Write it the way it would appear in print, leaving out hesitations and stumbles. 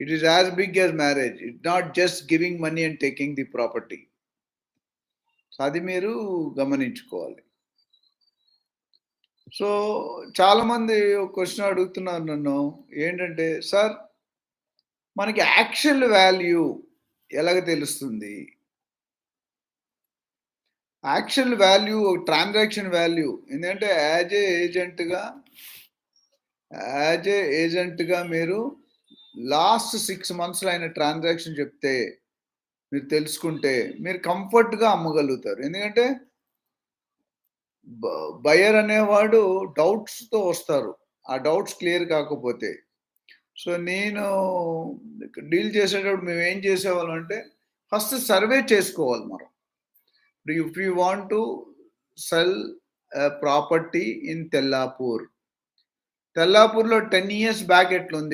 It is as big as marriage. It not just giving money and taking the property. So అది మీరు గమనించుకోవాలి. So చాలామంది ఒక question అడుగుతున్నారు నన్ను. ఏంటంటే, సార్ మనకి యాక్చువల్ వాల్యూ ఎలాగ తెలుస్తుంది? యాక్చువల్ వాల్యూ, ట్రాన్సాక్షన్ వాల్యూ ఎందుకంటే యాజ్ ఏ ఏజెంట్గా మీరు లాస్ట్ 6 మంత్స్లో అయిన ట్రాన్సాక్షన్ చెప్తే, మీరు తెలుసుకుంటే మీరు కంఫర్ట్గా అమ్మగలుగుతారు. ఎందుకంటే బయర్ అనేవాడు డౌట్స్తో వస్తారు. ఆ డౌట్స్ క్లియర్ కాకపోతే. సో నేను డీల్ చేసేటప్పుడు మేము ఏం చేసేవాళ్ళం అంటే, ఫస్ట్ సర్వే చేసుకోవాలి మనం. If you want to sell property in తెల్లాపూర్లో 10 years బ్యాక్ ఎట్లుంది,